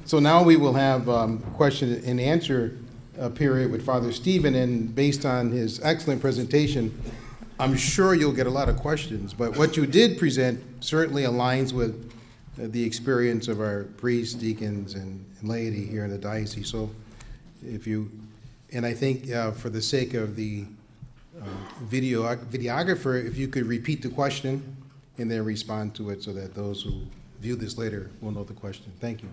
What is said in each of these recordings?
So now we will have question and answer period with Father Stephen, and based on his excellent presentation, I'm sure you'll get a lot of questions, but what you did present certainly aligns with the experience of our priests, deacons, and laity here in the diocese. So if you, and I think for the sake of the videographer, if you could repeat the question and then respond to it so that those who view this later will know the question. Thank you.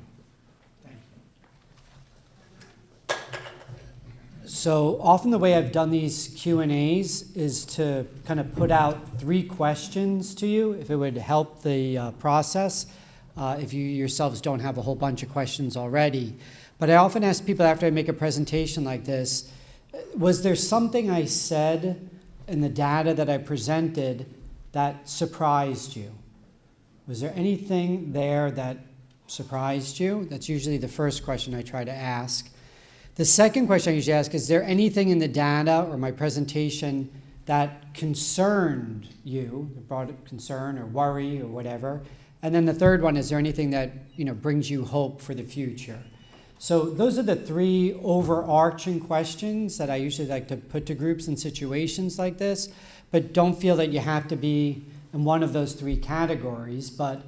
So often the way I've done these Q&As is to kind of put out 3 questions to you, if it would help the process, if you yourselves don't have a whole bunch of questions already. But I often ask people after I make a presentation like this, was there something I said in the data that I presented that surprised you? Was there anything there that surprised you? That's usually the first question I try to ask. The second question I usually ask, is there anything in the data or my presentation that concerned you, that brought concern or worry or whatever? And then the third one, is there anything that brings you hope for the future? So those are the 3 overarching questions that I usually like to put to groups in situations like this, but don't feel that you have to be in one of those 3 categories. But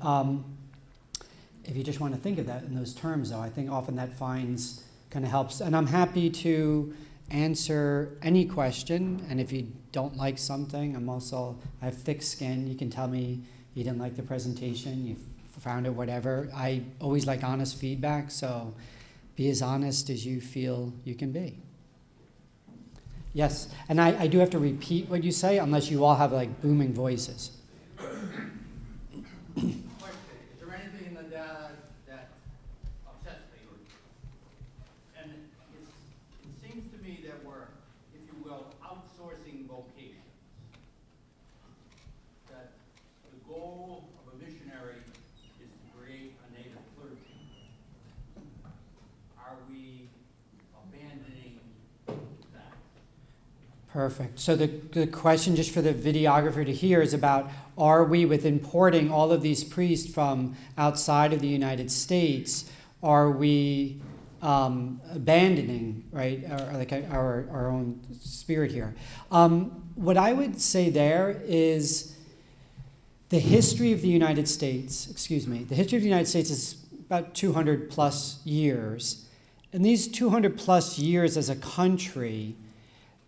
if you just want to think of that in those terms, though, I think often that kind of helps. And I'm happy to answer any question. And if you don't like something, I have thick skin. You can tell me you didn't like the presentation, you found it, whatever. I always like honest feedback, so be as honest as you feel you can be. Yes, and I do have to repeat what you say unless you all have like booming voices. Perfect. So the question, just for the videographer to hear, is about, are we, with importing all of these priests from outside of the United States, are we abandoning, right, our own spirit here? What I would say there is the history of the United States, the history of the United States is about 200 plus years. And these 200 plus years as a country,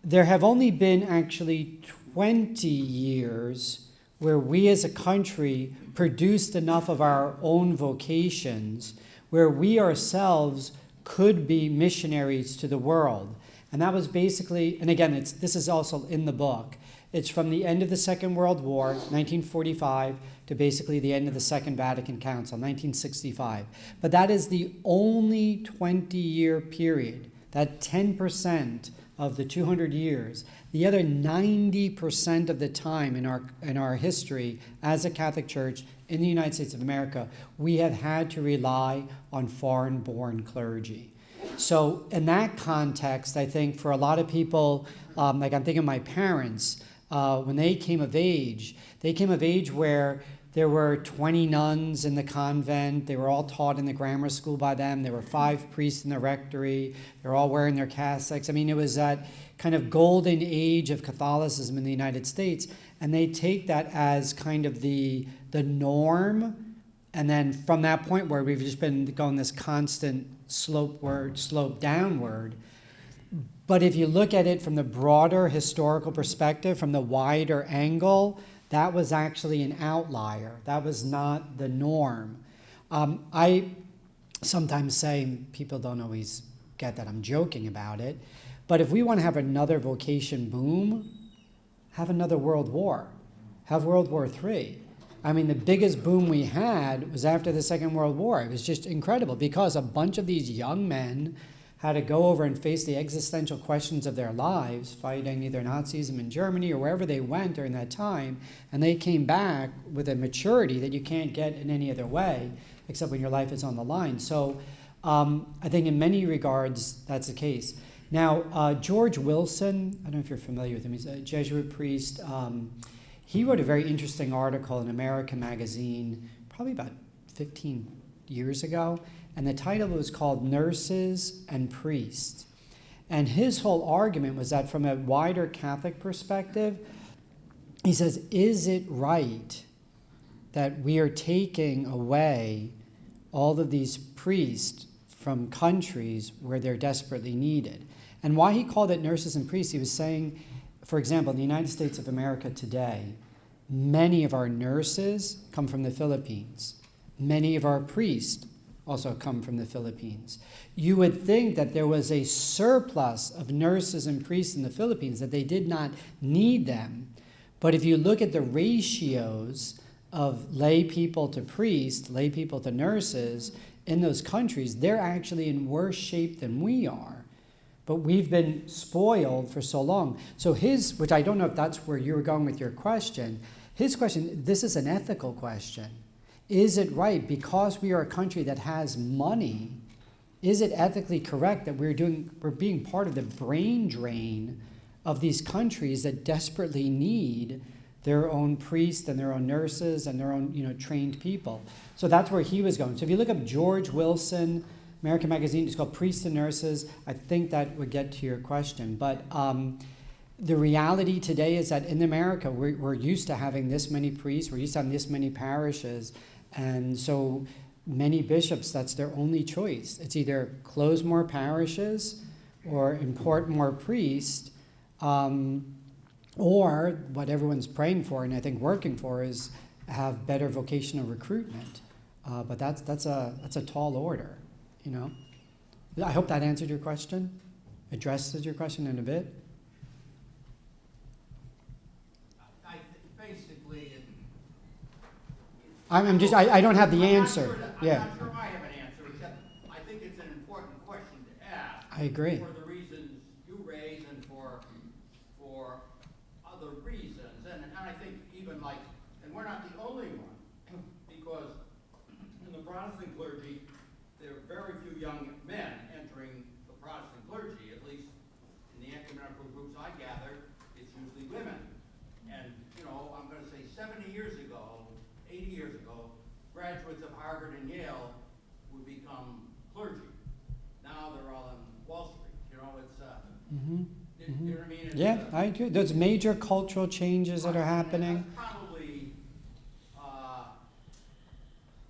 there have only been actually 20 years where we as a country produced enough of our own vocations where we ourselves could be missionaries to the world. And that was basically, and again, this is also in the book, it's from the end of the Second World War, 1945, to basically the end of the Second Vatican Council, 1965. But that is the only 20-year period, that 10% of the 200 years. The other 90% of the time in our history as a Catholic Church in the United States of America, we have had to rely on foreign-born clergy. So in that context, I think for a lot of people, like I'm thinking of my parents, when they came of age where there were 20 nuns in the convent. They were all taught in the grammar school by them. There were 5 priests in the rectory. They were all wearing their cassocks. I mean, it was that kind of golden age of Catholicism in the United States. And they take that as kind of the norm. And then from that point where we've just been going this constant slope downward. But if you look at it from the broader historical perspective, from the wider angle, that was actually an outlier. That was not the norm. I sometimes say, people don't always get that I'm joking about it, but if we want to have another vocation boom, have another world war. Have World War III. I mean, the biggest boom we had was after the Second World War. It was just incredible because a bunch of these young men had to go over and face the existential questions of their lives, fighting either Nazism in Germany or wherever they went during that time, and they came back with a maturity that you can't get in any other way, except when your life is on the line. So I think in many regards, that's the case. Now, George Wilson, I don't know if you're familiar with him, he's a Jesuit priest. He wrote a very interesting article in America magazine, probably about 15 years ago, and the title was called Nurses and Priests. And his whole argument was that from a wider Catholic perspective, he says, is it right that we are taking away all of these priests from countries where they're desperately needed? And why he called it nurses and priests, he was saying, for example, in the United States of America today, many of our nurses come from the Philippines. Many of our priests also come from the Philippines. You would think that there was a surplus of nurses and priests in the Philippines, that they did not need them. But if you look at the ratios of lay people to priests, lay people to nurses in those countries, they're actually in worse shape than we are. But we've been spoiled for so long. So his, which I don't know if that's where you were going with your question, his question, this is an ethical question. Is it right, because we are a country that has money, is it ethically correct that we're being part of the brain drain of these countries that desperately need their own priests and their own nurses and their own, trained people? So that's where he was going. So if you look up George Wilson, American Magazine, it's called Priests and Nurses. I think that would get to your question. But the reality today is that in America, we're used to having this many priests, we're used to having this many parishes, and so many bishops, that's their only choice. It's either close more parishes or import more priests, or what everyone's praying for and I think working for is have better vocational recruitment. But that's a tall order, I hope that answered your question, addresses your question in a bit. I don't have the answer. I'm not sure I have an answer, except I think it's an important question to ask. I agree. For the reasons you raise and for other reasons. And I think even and we're not the only one, because in the Protestant clergy, there are very few young men entering the Protestant clergy, at least in the ecumenical groups I gather, it's usually women. And, I'm going to say 70 years ago, 80 years ago, graduates of Harvard and Yale would become clergy. Now they're all on Wall Street. You know what I mean? Yeah, I agree. Those major cultural changes that are happening. That's probably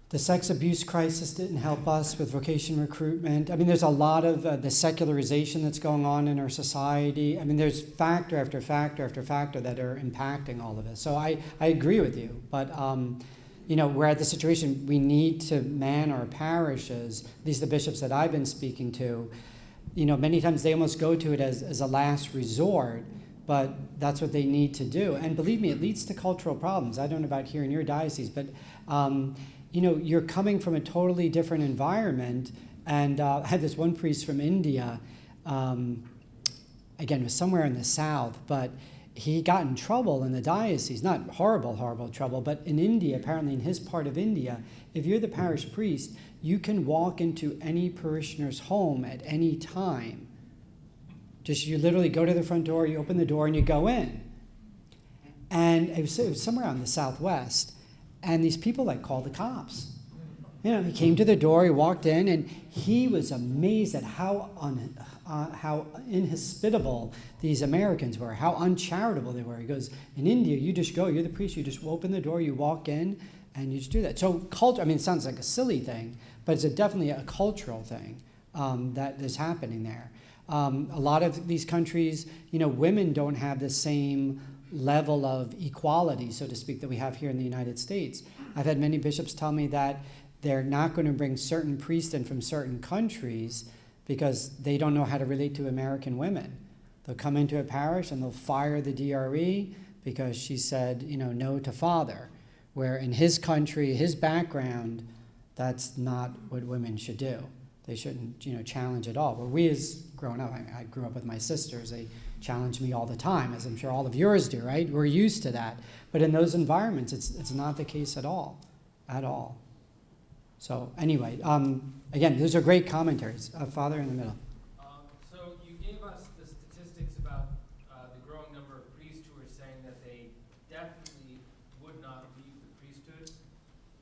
The sex abuse crisis didn't help us with vocation recruitment. I mean, there's a lot of the secularization that's going on in our society. I mean, there's factor after factor after factor that are impacting all of this. So I agree with you. But, we're at the situation we need to man our parishes. These are the bishops that I've been speaking to. Many times they almost go to it as a last resort, but that's what they need to do. And believe me, it leads to cultural problems. I don't know about here in your diocese, but you're coming from a totally different environment. And I had this one priest from India, again, it was somewhere in the South, but he got in trouble in the diocese, not horrible trouble, but in India, apparently in his part of India, if you're the parish priest, you can walk into any parishioner's home at any time. Just you literally go to the front door, you open the door, and you go in. And it was somewhere out in the Southwest. And these people called the cops. He came to the door, he walked in, and he was amazed at how inhospitable these Americans were, how uncharitable they were. He goes, in India, you just go, you're the priest, you just open the door, you walk in, and you just do that. So culture, it sounds like a silly thing, but it's definitely a cultural thing that is happening there. A lot of these countries, women don't have the same level of equality, so to speak, that we have here in the United States. I've had many bishops tell me that they're not going to bring certain priests in from certain countries because they don't know how to relate to American women. They'll come into a parish and they'll fire the DRE because she said, no to father, where in his country, his background, that's not what women should do. They shouldn't, challenge at all. Where we as growing up, I grew up with my sisters, they challenge me all the time, as I'm sure all of yours do, right? We're used to that. But in those environments, it's not the case at all. So anyway, again, those are great commentaries. Father in the middle. So you gave us the statistics about the growing number of priests who are saying that they definitely would not leave the priesthood,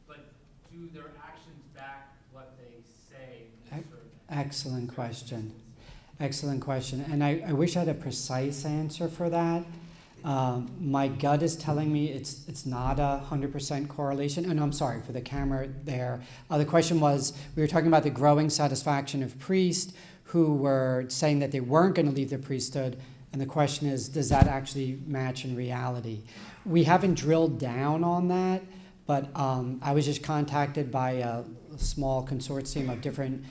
but do their actions back what they say Excellent question. Excellent question. And I wish I had a precise answer for that. My gut is telling me it's not 100% correlation. And I'm sorry for the camera there. The question was, we were talking about the growing satisfaction of priests who were saying that they weren't going to leave the priesthood. And the question is, does that actually match in reality? We haven't drilled down on that, but I was just contacted by a small consortium of different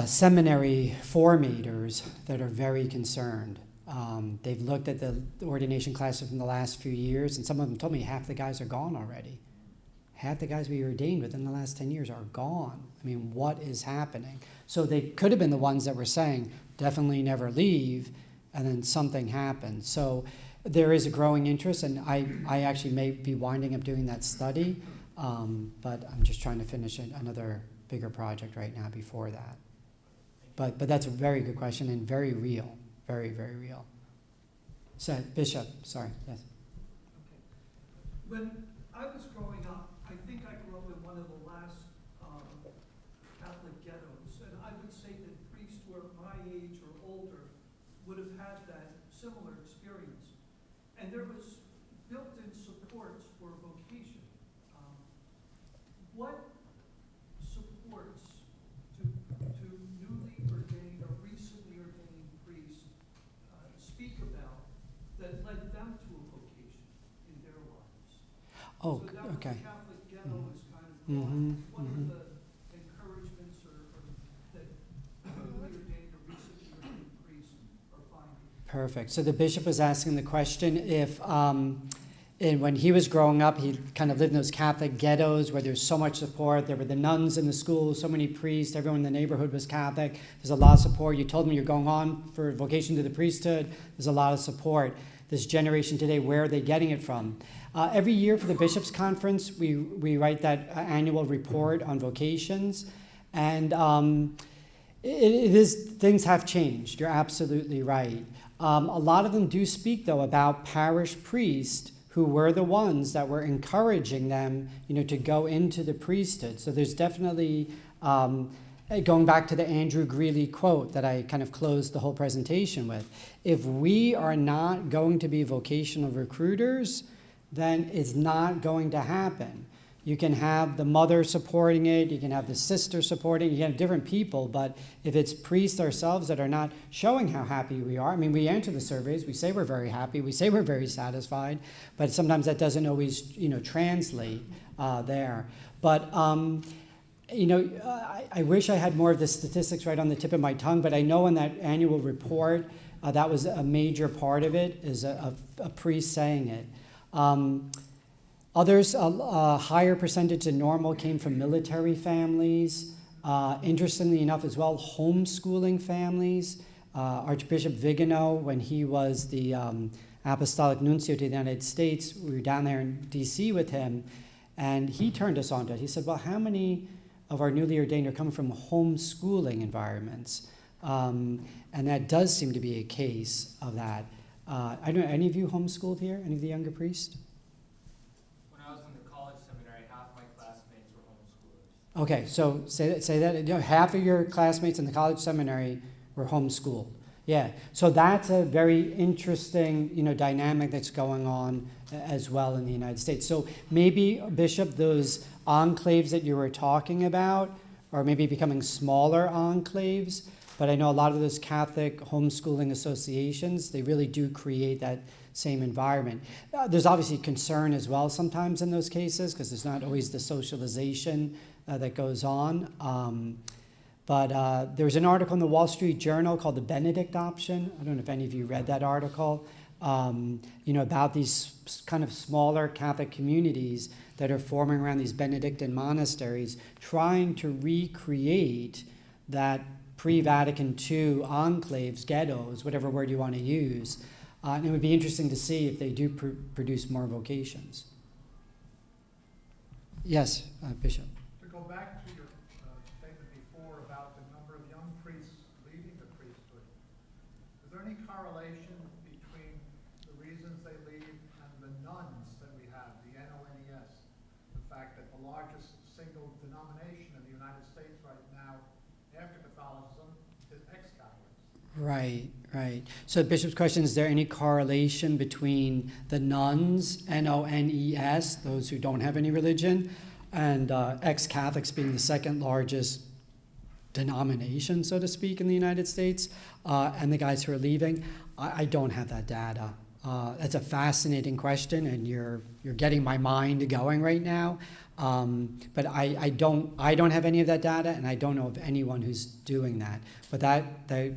seminary formators that are very concerned. They've looked at the ordination classes from the last few years, and some of them told me half the guys are gone already. Half the guys we ordained within the last 10 years are gone. I mean, what is happening? So they could have been the ones that were saying, definitely never leave, and then something happened. So there is a growing interest, and I actually may be winding up doing that study, but I'm just trying to finish another bigger project right now before that. But that's a very good question and very real, very, very real. So, Bishop, sorry, yes. Okay. When I was growing up, I think I grew up in one of the last Catholic ghettos, and I would say that priests who are my age or older would have had that similar experience. And there was built-in supports for vocation. What supports to newly ordained or recently ordained priests speak about that led them to a vocation in their lives? Oh, So that was okay. the Catholic ghetto is kind of what are the encouragements or that newly ordained or recently ordained priests are finding? Perfect. So the bishop was asking the question if, and when he was growing up, he kind of lived in those Catholic ghettos where there's so much support. There were the nuns in the school, so many priests, everyone in the neighborhood was Catholic. There's a lot of support. You told me you're going on for vocation to the priesthood. There's a lot of support. This generation today, where are they getting it from? Every year for the Bishops' Conference, we write that annual report on vocations. And it is, things have changed. You're absolutely right. A lot of them do speak, though, about parish priests who were the ones that were encouraging them, to go into the priesthood. So there's definitely, going back to the Andrew Greeley quote that I kind of closed the whole presentation with, if we are not going to be vocational recruiters, then it's not going to happen. You can have the mother supporting it, you can have the sister supporting it, you can have different people, but if it's priests ourselves that are not showing how happy we are, I mean, we answer the surveys, we say we're very happy, we say we're very satisfied, but sometimes that doesn't always, translate there. But, I wish I had more of the statistics right on the tip of my tongue, but I know in that annual report, that was a major part of it, is a priest saying it. Others, a higher percentage than normal came from military families. Interestingly enough as well, homeschooling families. Archbishop Vigano, when he was the Apostolic Nuncio to the United States, we were down there in D.C. with him, and he turned us on to it. He said, well, how many of our newly ordained are coming from homeschooling environments? And that does seem to be a case of that. I don't know, any of you homeschooled here? Any of the younger priests? When I was in the college seminary, half my classmates were homeschoolers. Okay, so say that half of your classmates in the college seminary were homeschooled. Yeah, so that's a very interesting, dynamic that's going on as well in the United States. So maybe, Bishop, those enclaves that you were talking about are maybe becoming smaller enclaves, but I know a lot of those Catholic homeschooling associations, they really do create that same environment. There's obviously concern as well sometimes in those cases because there's not always the socialization that goes on. But there was an article in the Wall Street Journal called The Benedict Option. I don't know if any of you read that article, about these kind of smaller Catholic communities that are forming around these Benedictine monasteries, trying to recreate that pre-Vatican II enclaves, ghettos, whatever word you want to use. And it would be interesting to see if they do produce more vocations. Yes, Bishop. To go back to your statement before about the number of young priests leaving the priesthood, is there any correlation between the reasons they leave and the nuns that we have, the NONES? The fact that the largest single denomination in the United States right now after Catholicism is ex-Catholics. Right, right. So Bishop's question, is there any correlation between the nuns, N-O-N-E-S, those who don't have any religion, and ex-Catholics being the second largest denomination, so to speak, in the United States, and the guys who are leaving? I don't have that data. That's a fascinating question, and you're getting my mind going right now. But I don't have any of that data, and I don't know of anyone who's doing that. But there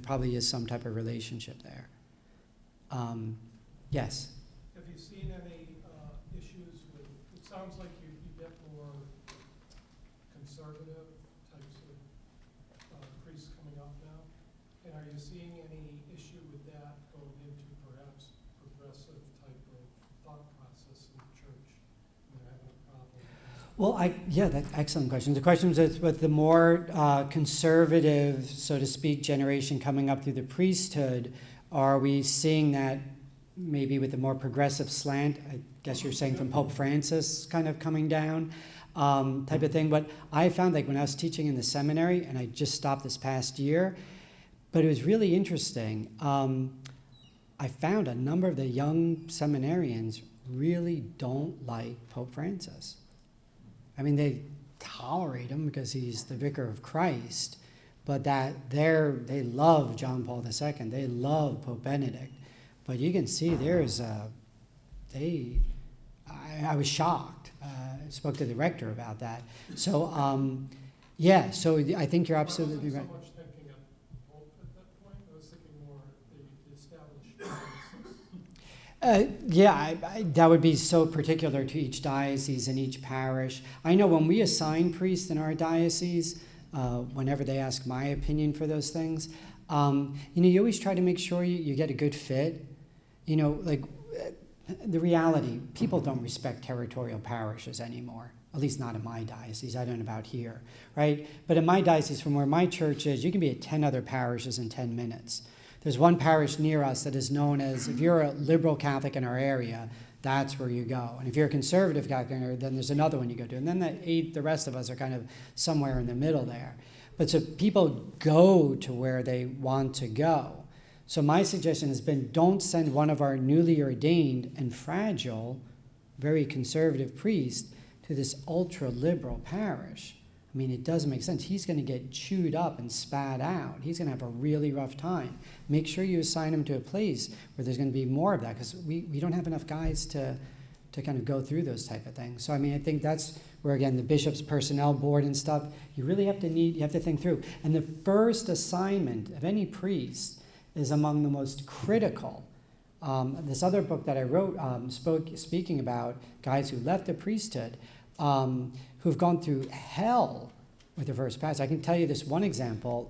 probably is some type of relationship there. Yes. Have you seen any issues with, it sounds like you get more conservative types of priests coming up now. And are you seeing any issue with that going into perhaps progressive type of thought process in the church? And they're having a problem. Well, that's excellent question. The question is with the more conservative, so to speak, generation coming up through the priesthood, are we seeing that maybe with the more progressive slant, I guess you're saying from Pope Francis kind of coming down type of thing? But I found, like when I was teaching in the seminary, and I just stopped this past year, but it was really interesting. I found a number of the young seminarians really don't like Pope Francis. I mean, they tolerate him because he's the vicar of Christ, but they love John Paul II. They love Pope Benedict. But you can see I was shocked. I spoke to the rector about that. So, so I think you're absolutely right. I wasn't so much thinking of Pope at that point. I was thinking more the established. That would be so particular to each diocese and each parish. I know when we assign priests in our diocese, whenever they ask my opinion for those things, you always try to make sure you get a good fit. The reality, people don't respect territorial parishes anymore, at least not in my diocese. I don't know about here, right? But in my diocese, from where my church is, you can be at 10 other parishes in 10 minutes. There's one parish near us that is known as, if you're a liberal Catholic in our area, that's where you go. And if you're a conservative Catholic in our area, then there's another one you go to. And then the rest of us are kind of somewhere in the middle there. But so people go to where they want to go. So my suggestion has been, don't send one of our newly ordained and fragile, very conservative priests to this ultra-liberal parish. I mean, it doesn't make sense. He's going to get chewed up and spat out. He's going to have a really rough time. Make sure you assign him to a place where there's going to be more of that, because we don't have enough guys to kind of go through those type of things. So, I mean, I think that's where, again, the bishop's personnel board and stuff, you really have to think through. And the first assignment of any priest is among the most critical. This other book that I wrote, speaking about guys who left the priesthood, who've gone through hell with their first pass. I can tell you this one example.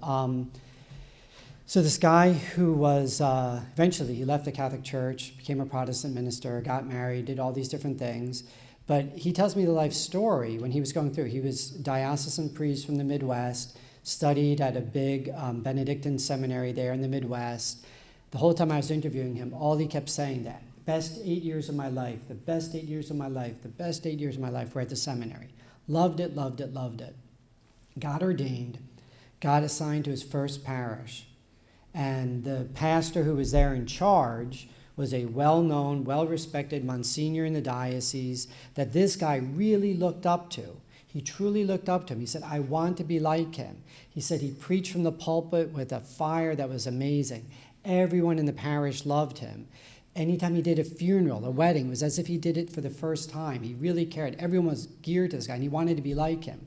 So this guy who was, eventually he left the Catholic Church, became a Protestant minister, got married, did all these different things. But he tells me the life story when he was going through. He was diocesan priest from the Midwest, studied at a big Benedictine seminary there in the Midwest. The whole time I was interviewing him, all he kept saying that, best 8 years of my life, the best 8 years of my life, the best 8 years of my life were at the seminary. Loved it, loved it, loved it. Got ordained, got assigned to his first parish. And the pastor who was there in charge was a well-known, well-respected Monsignor in the diocese that this guy really looked up to. He truly looked up to him. He said, I want to be like him. He said he preached from the pulpit with a fire that was amazing. Everyone in the parish loved him. Anytime he did a funeral, a wedding, it was as if he did it for the first time. He really cared. Everyone was geared to this guy, and he wanted to be like him.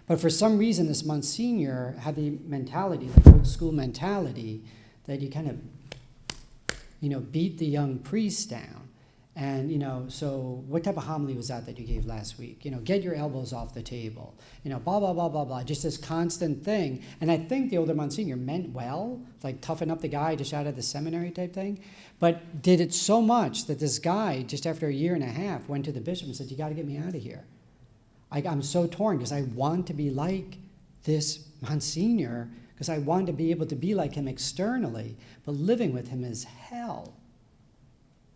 But for some reason, this Monsignor had the mentality, like old school mentality, that you kind of, beat the young priest down. And, so what type of homily was that you gave last week? Get your elbows off the table. Blah, blah, blah, blah, blah. Just this constant thing. And I think the older Monsignor meant well, like toughen up the guy just out of the seminary type thing, but did it so much that this guy, just after a year and a half, went to the bishop and said, you got to get me out of here. I'm so torn because I want to be like this Monsignor, because I want to be able to be like him externally, but living with him is hell.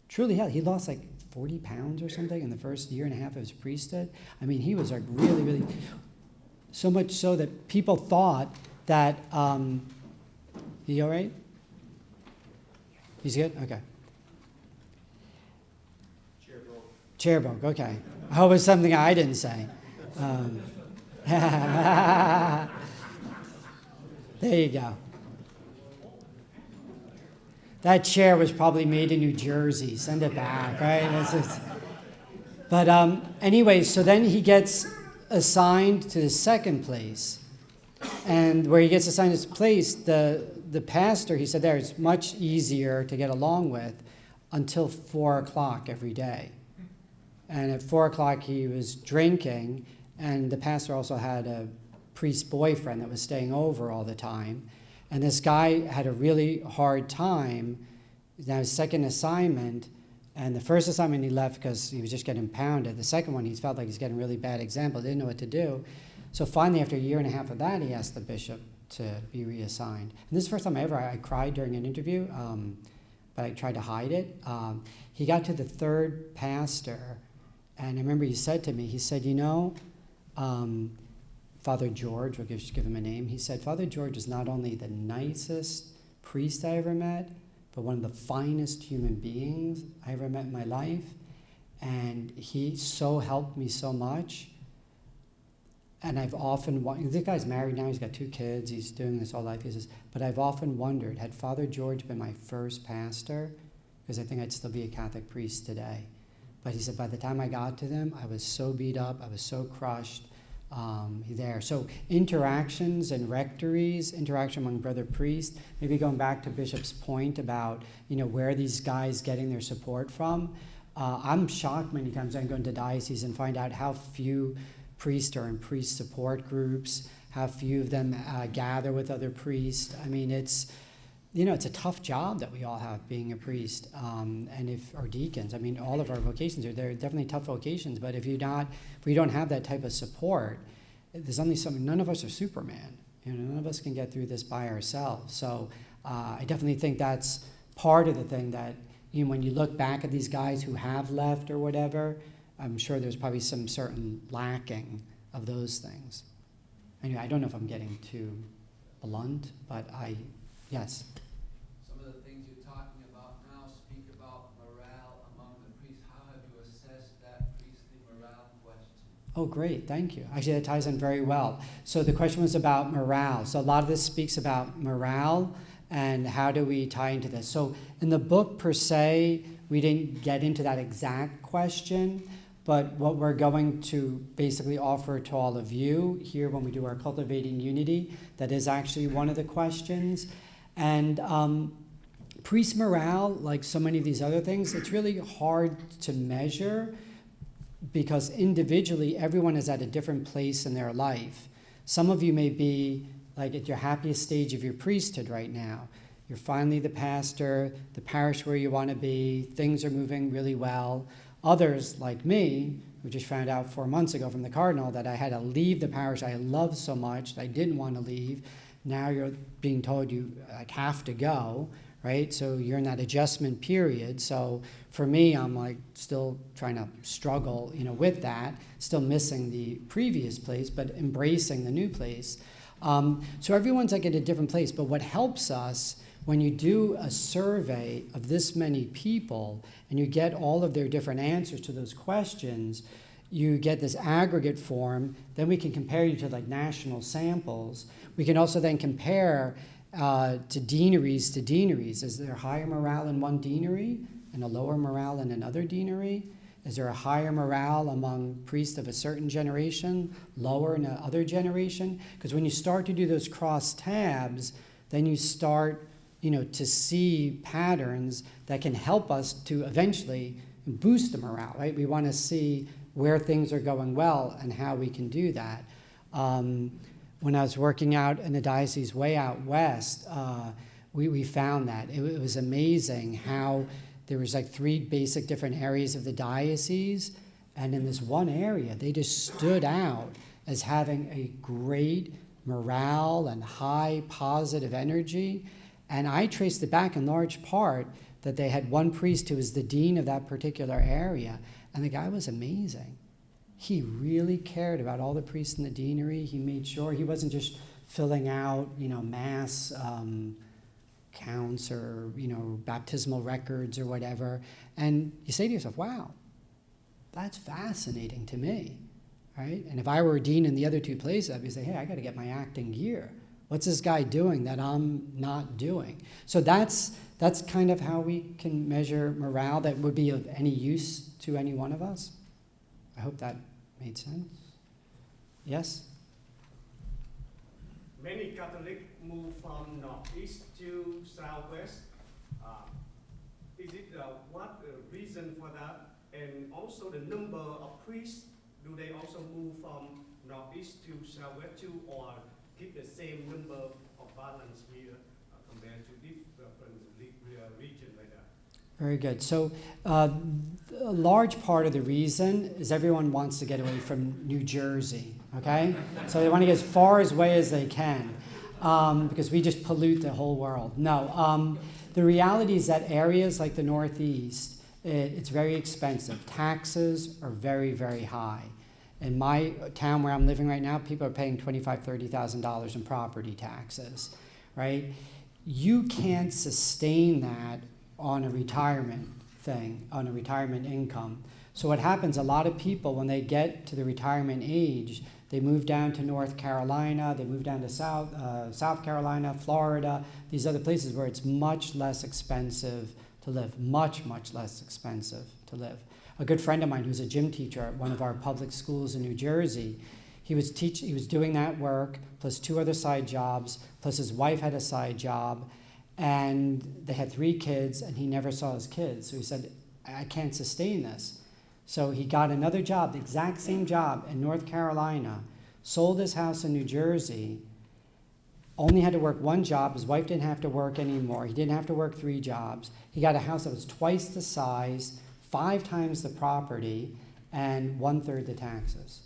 Truly hell. He lost like 40 pounds or something in the first year and a half of his priesthood. I mean, he was like really, really... So much so that people thought that, he all right? He's good? Okay. Chair broke, okay. I hope it's something I didn't say. There you go. That chair was probably made in New Jersey. Send it back, right? But anyway, so then he gets assigned to the second place. And where he gets assigned his place, the pastor, he said there, it's much easier to get along with until 4 o'clock every day. And at 4 o'clock he was drinking, and the pastor also had a priest boyfriend that was staying over all the time. And this guy had a really hard time. Now his second assignment, and the first assignment he left because he was just getting pounded. The second one, he felt like he's getting a really bad example, didn't know what to do. So finally, after a year and a half of that, he asked the bishop to be reassigned. And this is the first time I cried during an interview, but I tried to hide it. He got to the third pastor, and I remember he said to me, he said, you know, Father George, we'll give him a name. He said, Father George is not only the nicest priest I ever met, but one of the finest human beings I ever met in my life. And he so helped me so much. And I've often, this guy's married now, he's got 2 kids, he's doing this all life. He says, but I've often wondered, had Father George been my first pastor, because I think I'd still be a Catholic priest today. But he said, by the time I got to them, I was so beat up, I was so crushed there. So interactions and rectories, interaction among brother priests, maybe going back to Bishop's point about, you know, where are these guys getting their support from? I'm shocked many times I go into diocese and find out how few priests are in priest support groups, how few of them gather with other priests. I mean, it's, you know, it's a tough job that we all have being a priest, or deacons. I mean, all of our vocations they're definitely tough vocations, but if we don't have that type of support, there's only something, none of us are Superman. You know, none of us can get through this by ourselves. So I definitely think that's part of the thing that, you know, when you look back at these guys who have left or whatever, I'm sure there's probably some certain lacking of those things. Anyway, I don't know if I'm getting too blunt, but yes. Some of the things you're talking about now speak about morale among the priests. How have you assessed that priestly morale question? Oh, great, thank you. Actually, that ties in very well. So the question was about morale. So a lot of this speaks about morale and how do we tie into this. So in the book per se, we didn't get into that exact question, but what we're going to basically offer to all of you here when we do our Cultivating Unity, that is actually one of the questions. And priest morale, like so many of these other things, it's really hard to measure because individually everyone is at a different place in their life. Some of you may be like at your happiest stage of your priesthood right now. You're finally the pastor, the parish where you want to be, things are moving really well. Others, like me, who just found out 4 months ago from the cardinal that I had to leave the parish I loved so much that I didn't want to leave. Now you're being told you like have to go, right? So you're in that adjustment period. So for me, I'm like still trying to struggle, you know, with that, still missing the previous place, but embracing the new place. So everyone's like at a different place. But what helps us when you do a survey of this many people and you get all of their different answers to those questions, you get this aggregate form, then we can compare you to like national samples. We can also then compare to deaneries. Is there higher morale in one deanery and a lower morale in another deanery? Is there a higher morale among priests of a certain generation, lower in another generation? Because when you start to do those cross tabs, then you start, you know, to see patterns that can help us to eventually boost the morale, right? We want to see where things are going well and how we can do that. When I was working out in the diocese way out west, we found that. It was amazing how there was like 3 basic different areas of the diocese, and in this one area, they just stood out as having a great morale and high positive energy. And I traced it back in large part that they had one priest who was the dean of that particular area, and the guy was amazing. he really cared about all the priests in the deanery. He made sure he wasn't just filling out, mass counts or, baptismal records or whatever. And you say to yourself, wow, that's fascinating to me, right? And if I were a dean in the other two places, I'd be saying, hey, I got to get my acting gear. What's this guy doing that I'm not doing? So that's kind of how we can measure morale that would be of any use to any one of us. I hope that made sense. Yes? Many Catholics move from northeast to southwest. Is it what reason for that? And also the number of priests, do they also move from northeast to southwest too, or keep the same number of balance here compared to different region like that? Very good. So a large part of the reason is everyone wants to get away from New Jersey, okay? So they want to get as far away as they can because we just pollute the whole world. No, the reality is that areas like the Northeast, it's very expensive. Taxes are very, very high. In my town where I'm living right now, people are paying $25,000, $30,000 in property taxes, right? You can't sustain that on a retirement thing, on a retirement income. So what happens, a lot of people, when they get to the retirement age, they move down to North Carolina, they move down to South Carolina, Florida, these other places where it's much less expensive to live, much, much less expensive to live. A good friend of mine who's a gym teacher at one of our public schools in New Jersey, he was doing that work, plus 2 other side jobs, plus his wife had a side job, and they had 3 kids, and he never saw his kids. So he said, I can't sustain this. So he got another job, the exact same job in North Carolina, sold his house in New Jersey, only had to work 1 job. His wife didn't have to work anymore. He didn't have to work 3 jobs. He got a house that was twice the size, 5 times the property, and 1/3 the taxes.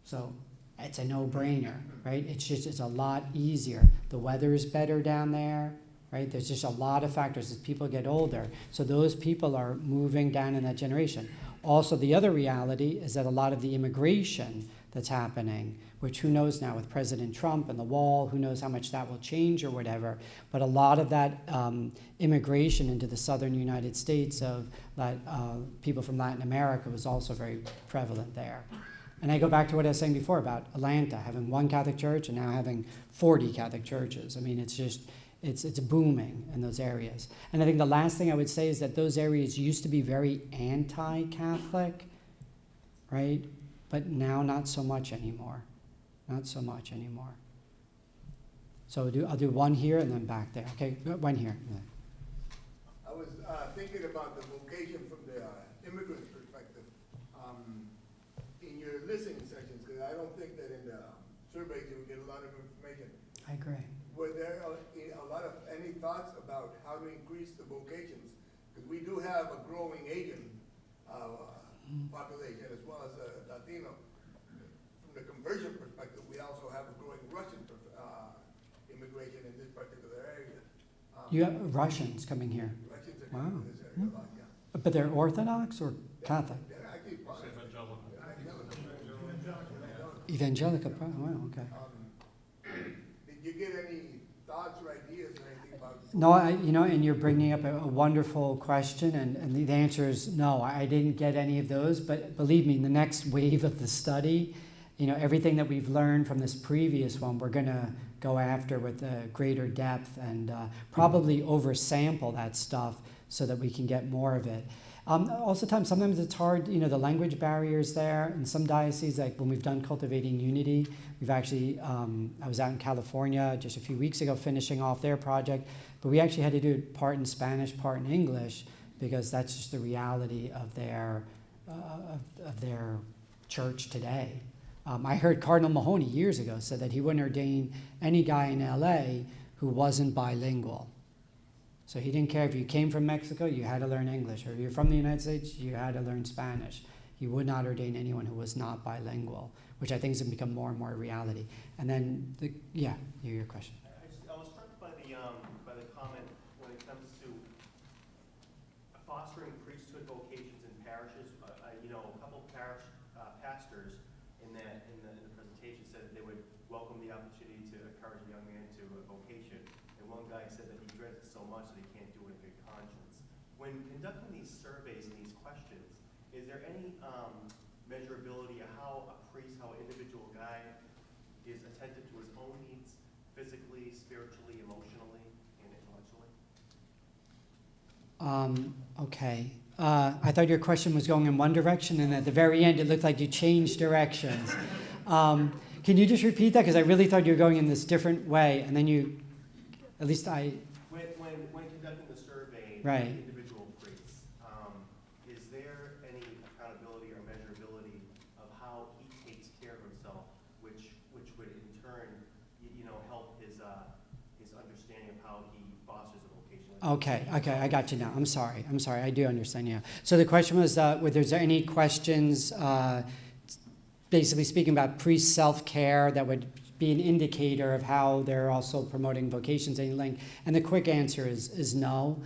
So it's a no-brainer, right? It's a lot easier. The weather is better down there, right? There's just a lot of factors as people get older. So those people are moving down in that generation. Also, the other reality is that a lot of the immigration that's happening, which who knows now with President Trump and the wall, who knows how much that will change or whatever, but a lot of that immigration into the southern United States of people from Latin America was also very prevalent there. And I go back to what I was saying before about Atlanta, having 1 Catholic church and now having 40 Catholic churches. I mean, it's booming in those areas. And I think the last thing I would say is that those areas used to be very anti-Catholic, right? But now not so much anymore. Not so much anymore. So I'll do 1 here and then back there. Okay, 1 here. Yeah. I was thinking about the vocation from the immigrant perspective in your listening sessions, because I don't think that in the surveys you would get a lot of information. I agree. Were there a lot of any thoughts about how to increase the vocations? Because we do have a growing Asian population as well as a Latino. From the conversion perspective, we also have a growing Russian immigration in this particular area. You have Russians coming here. Russians are coming to this area a lot, yeah. But they're Orthodox or Catholic? They're actually part of Evangelical. Wow, okay. Did you get any thoughts or ideas or anything about? No, and you're bringing up a wonderful question, and the answer is no, I didn't get any of those, but believe me, in the next wave of the study, everything that we've learned from this previous one, we're going to go after with greater depth and probably oversample that stuff so that we can get more of it. Also, sometimes it's hard, the language barriers there. In some dioceses, like when we've done Cultivating Unity, we've actually, I was out in California just a few weeks ago finishing off their project, but we actually had to do it part in Spanish, part in English, because that's just the reality of their church today. I heard Cardinal Mahoney years ago said that he wouldn't ordain any guy in LA who wasn't bilingual. So he didn't care if you came from Mexico, you had to learn English, or if you're from the United States, you had to learn Spanish. He would not ordain anyone who was not bilingual, which I think has become more and more a reality. And then, your question. I was struck by the comment when it comes to fostering priesthood vocations in parishes. A couple parish pastors in the presentation said that they would welcome the opportunity to encourage a young man to a vocation. And one guy said that he dreads it so much that he can't do it in good conscience. When conducting these surveys and these questions, is there any measurability of how a priest, how an individual guy is attentive to his own needs, physically, spiritually, emotionally, and intellectually? Okay. I thought your question was going in one direction, and at the very end, it looked like you changed directions. Can you just repeat that? Because I really thought you were going in this different way, and then you, at least I. When conducting the survey, Right. of individual priests, is there any accountability or measurability of how he takes care of himself, which would in turn, help his understanding of how he fosters a vocation? Okay, I got you now. I'm sorry, I do understand now. So the question was, whether there's any questions, basically speaking about priest self-care that would be an indicator of how they're also promoting vocations any link. And the quick answer is no.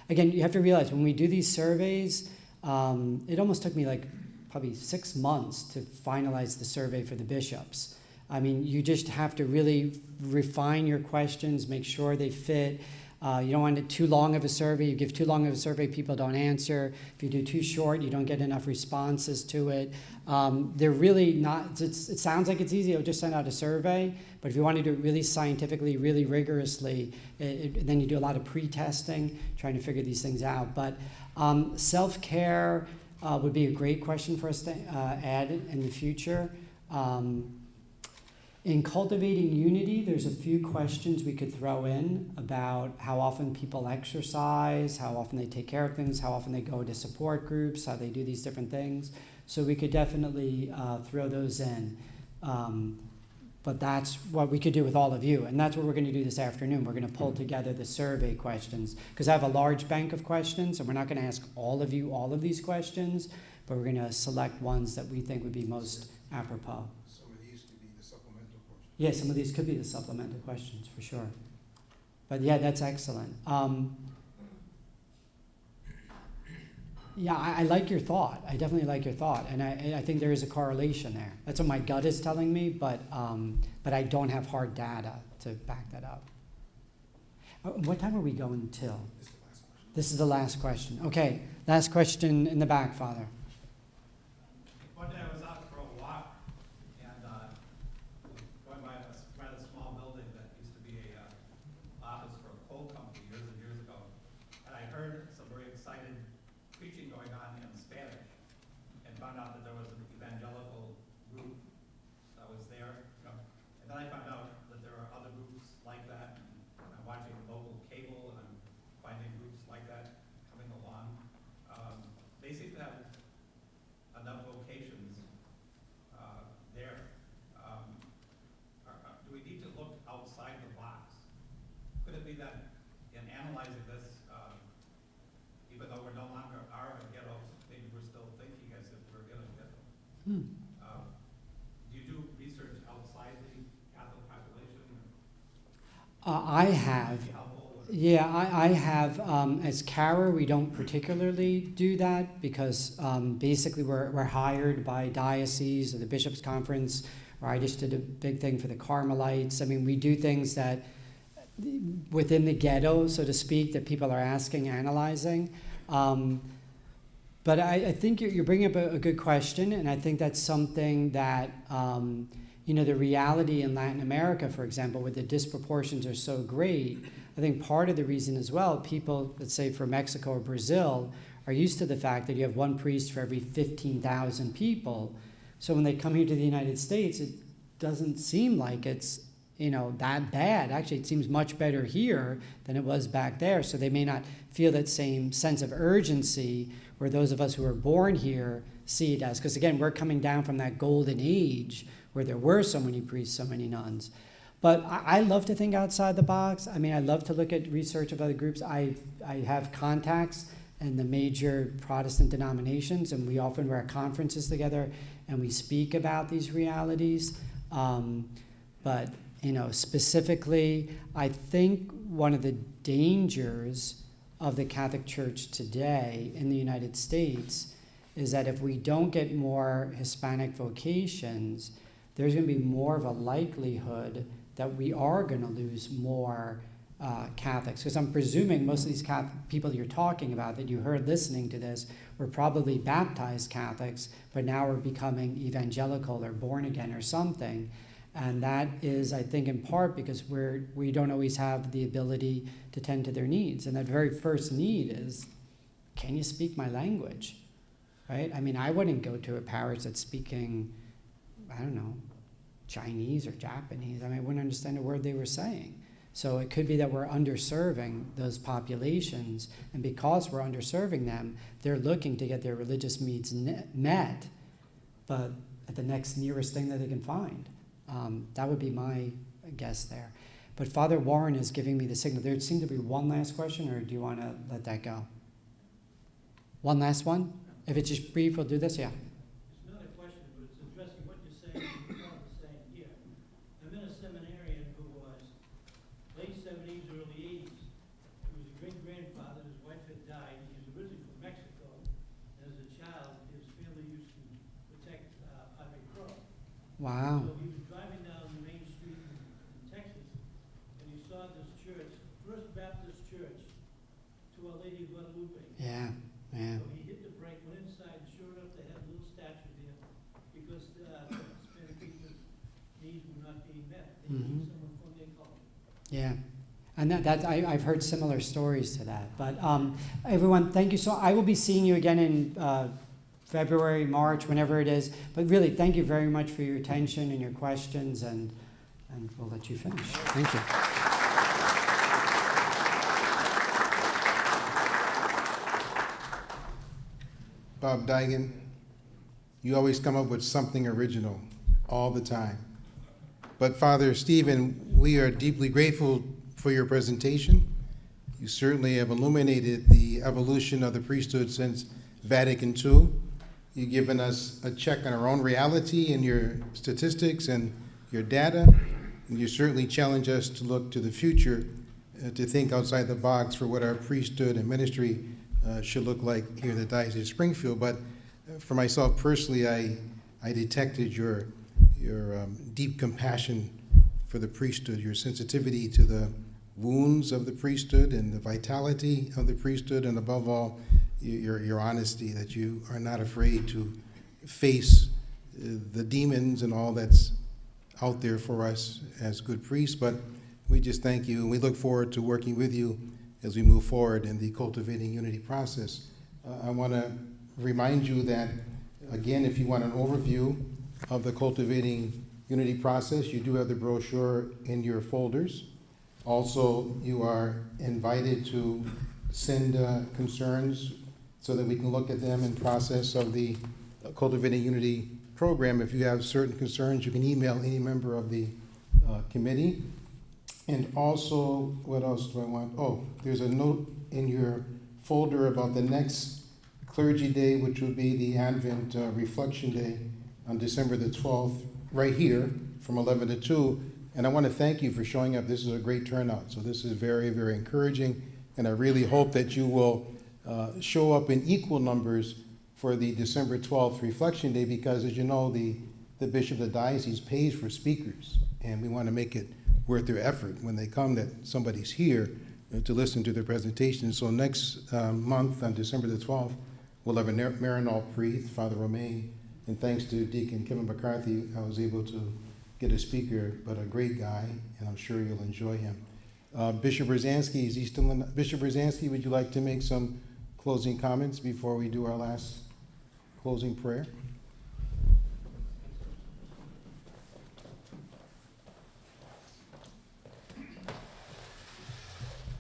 Again, you have to realize when we do these surveys, it almost took me like probably 6 months to finalize the survey for the bishops. I mean, you just have to really refine your questions, make sure they fit. You don't want it too long of a survey. You give too long of a survey, people don't answer. If you do too short, you don't get enough responses to it. They're really not, it sounds like it's easy, I'll just send out a survey, but if you want to do it really scientifically, really rigorously, then you do a lot of pre-testing, trying to figure these things out. But self-care would be a great question for us to add in the future. In cultivating unity, there's a few questions we could throw in about how often people exercise, how often they take care of things, how often they go to support groups, how they do these different things. So we could definitely throw those in. But that's what we could do with all of you. And that's what we're going to do this afternoon. We're going to pull together the survey questions, because I have a large bank of questions, and we're not going to ask all of you all of these questions, but we're going to select ones that we think would be most apropos. Some of these could be the supplemental questions. Yeah, some of these could be the supplemental questions, for sure. But yeah, that's excellent. Yeah, I like your thought. I definitely like your thought. And I think there is a correlation there. That's what my gut is telling me, but I don't have hard data to back that up. What time are we going till? This is the last question. Okay, last question in the back, Father. One day I was out for a walk and going by a rather small building that used to be a office for a coal company years and years ago. And I heard some very excited preaching going on in Spanish and found out that there was an evangelical group that was there. And then I found out that there are other groups like that. And I'm watching local cable and I'm finding groups like that coming along. They seem to have enough vocations there. Do we need to look outside the box? Could it be that in analyzing this, even though we're no longer are a ghetto, maybe we're still thinking as if we're in a ghetto? Do you do research outside the Catholic population? I have. Yeah, I have. As CARA, we don't particularly do that because basically we're hired by dioceses or the Bishops' Conference, or I just did a big thing for the Carmelites. I mean, we do things that within the ghetto, so to speak, that people are asking, analyzing. But I think you're bringing up a good question, and I think that's something that, the reality in Latin America, for example, where the disproportions are so great, I think part of the reason as well, people, let's say for Mexico or Brazil, are used to the fact that you have one priest for every 15,000 people. So when they come here to the United States, it doesn't seem like it's, that bad. Actually, it seems much better here than it was back there. So they may not feel that same sense of urgency where those of us who are born here see it as. Because again, we're coming down from that golden age where there were so many priests, so many nuns. But I love to think outside the box. I mean, I love to look at research of other groups. I have contacts in the major Protestant denominations, and we often we're at conferences together, and we speak about these realities. But, specifically, I think one of the dangers of the Catholic Church today in the United States is that if we don't get more Hispanic vocations, there's going to be more of a likelihood that we are going to lose more Catholics. Because I'm presuming most of these Catholic people you're talking about that you heard listening to this were probably baptized Catholics, but now are becoming evangelical or born again or something. And that is, I think, in part because we don't always have the ability to tend to their needs. And that very first need is, can you speak my language? Right? I mean, I wouldn't go to a parish that's speaking, I don't know, Chinese or Japanese. I mean, I wouldn't understand a word they were saying. So it could be that we're underserving those populations, and because we're underserving them, they're looking to get their religious needs met, but at the next nearest thing that they can find. That would be my guess there. But Father Warren is giving me the signal. There seemed to be one last question, or do you want to let that go? One last one? If it's just brief, we'll do this, yeah. It's not a question, but it's addressing what you're saying and what Father's saying here. I met a seminarian who was late 70s, early 80s. He was a great-grandfather. His wife had died. He was originally from Mexico. As a child, his family used to protect Padre Crow. Wow. So he was driving down the main street in Texas, and he saw this church, First Baptist Church, to Our Lady of Guadalupe. Yeah, yeah. So he hit the brake, went inside, and sure enough, they had a little statue there because the Hispanic people's needs were not being met. They needed someone from their culture. Yeah. And I've heard similar stories to that. But everyone, thank you. So I will be seeing you again in February, March, whenever it is. But really, thank you very much for your attention and your questions, and we'll let you finish. Thank you. Bob Digan, you always come up with something original all the time. But Father Stephen, we are deeply grateful for your presentation. You certainly have illuminated the evolution of the priesthood since Vatican II. You've given us a check on our own reality and your statistics and your data. And you certainly challenge us to look to the future, to think outside the box for what our priesthood and ministry should look like here in the Diocese of Springfield. But for myself personally, I detected your deep compassion for the priesthood, your sensitivity to the wounds of the priesthood and the vitality of the priesthood, and above all, your honesty, that you are not afraid to face the demons and all that's out there for us as good priests. But we just thank you, and we look forward to working with you as we move forward in the Cultivating Unity process. I want to remind you that, again, if you want an overview of the Cultivating Unity process, you do have the brochure in your folders. Also, you are invited to send concerns so that we can look at them in process of the Cultivating Unity program. If you have certain concerns, you can email any member of the committee. And also, what else do I want? Oh, there's a note in your folder about the next Clergy Day, which will be the Advent Reflection Day on December the 12th, right here from 11 to 2. And I want to thank you for showing up. This is a great turnout. So this is very, very encouraging. And I really hope that you will show up in equal numbers for the December 12th Reflection Day, because as you know, the Bishop of the Diocese pays for speakers. And we want to make it worth their effort when they come, that somebody's here to listen to their presentation. So next month on December the 12th, we'll have a Maryknoll priest, Father Romain, and thanks to Deacon Kevin McCarthy, I was able to get a speaker, but a great guy, and I'm sure you'll enjoy him. Bishop Brzezinski, is he still in? Bishop Brzezinski, would you like to make some closing comments before we do our last closing prayer?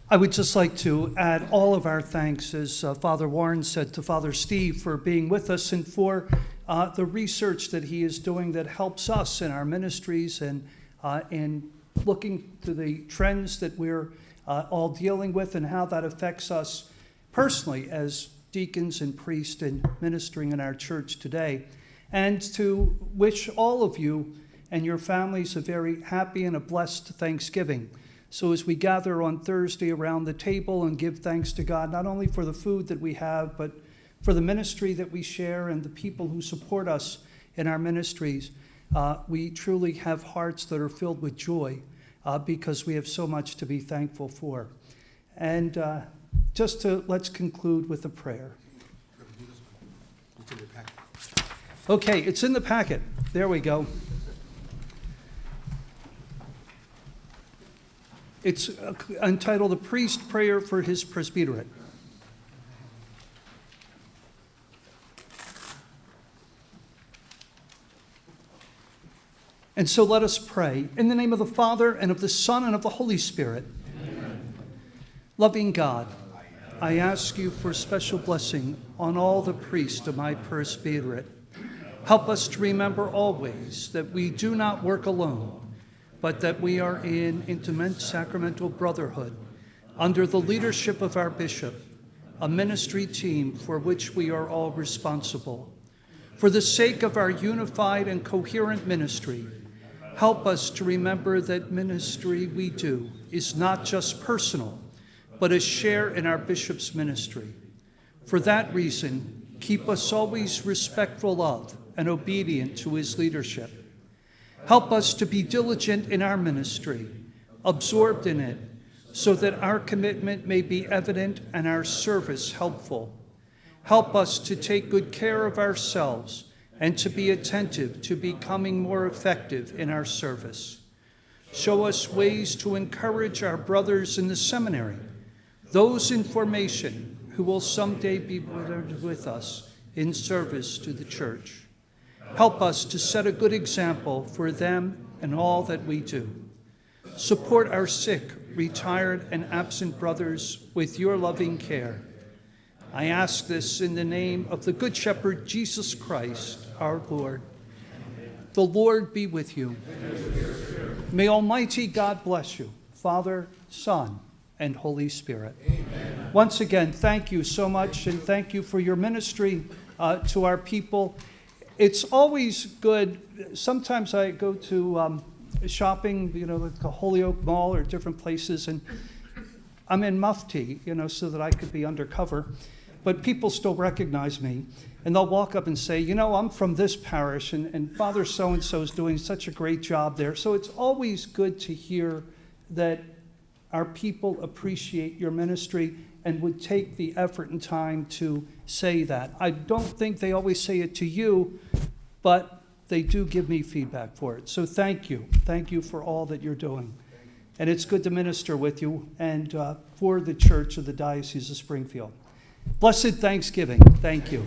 I would just like to add all of our thanks, as Father Warren said, to Father Steve for being with us and for the research that he is doing that helps us in our ministries and in looking to the trends that we're all dealing with and how that affects us personally as deacons and priests and ministering in our church today. And to wish all of you and your families a very happy and a blessed Thanksgiving. So as we gather on Thursday around the table and give thanks to God, not only for the food that we have, but for the ministry that we share and the people who support us in our ministries, we truly have hearts that are filled with joy because we have so much to be thankful for. And let's conclude with a prayer. Okay, it's in the packet. There we go. It's entitled "A Priest Prayer for His Presbyterate." And so let us pray. In the name of the Father, and of the Son, and of the Holy Spirit. Amen. Loving God, I ask you for special blessing on all the priests of my presbyterate. Help us to remember always that we do not work alone, but that we are in intimate sacramental brotherhood under the leadership of our bishop, a ministry team for which we are all responsible. For the sake of our unified and coherent ministry, help us to remember that ministry we do is not just personal, but a share in our bishop's ministry. For that reason, keep us always respectful of and obedient to his leadership. Help us to be diligent in our ministry, absorbed in it, so that our commitment may be evident and our service helpful. Help us to take good care of ourselves and to be attentive to becoming more effective in our service. Show us ways to encourage our brothers in the seminary, those in formation who will someday be with us in service to the church. Help us to set a good example for them in all that we do. Support our sick, retired, and absent brothers with your loving care. I ask this in the name of the Good Shepherd, Jesus Christ, our Lord. The Lord be with you. May Almighty God bless you, Father, Son, and Holy Spirit. Amen. Once again, thank you so much, and thank you for your ministry to our people. It's always good. Sometimes I go to shopping, like the Holyoke Mall or different places, and I'm in mufti, so that I could be undercover. But people still recognize me, and they'll walk up and say, I'm from this parish, and Father so-and-so is doing such a great job there. So it's always good to hear that our people appreciate your ministry and would take the effort and time to say that. I don't think they always say it to you, but they do give me feedback for it. So thank you. Thank you for all that you're doing. And it's good to minister with you and for the Church of the Diocese of Springfield. Blessed Thanksgiving. Thank you.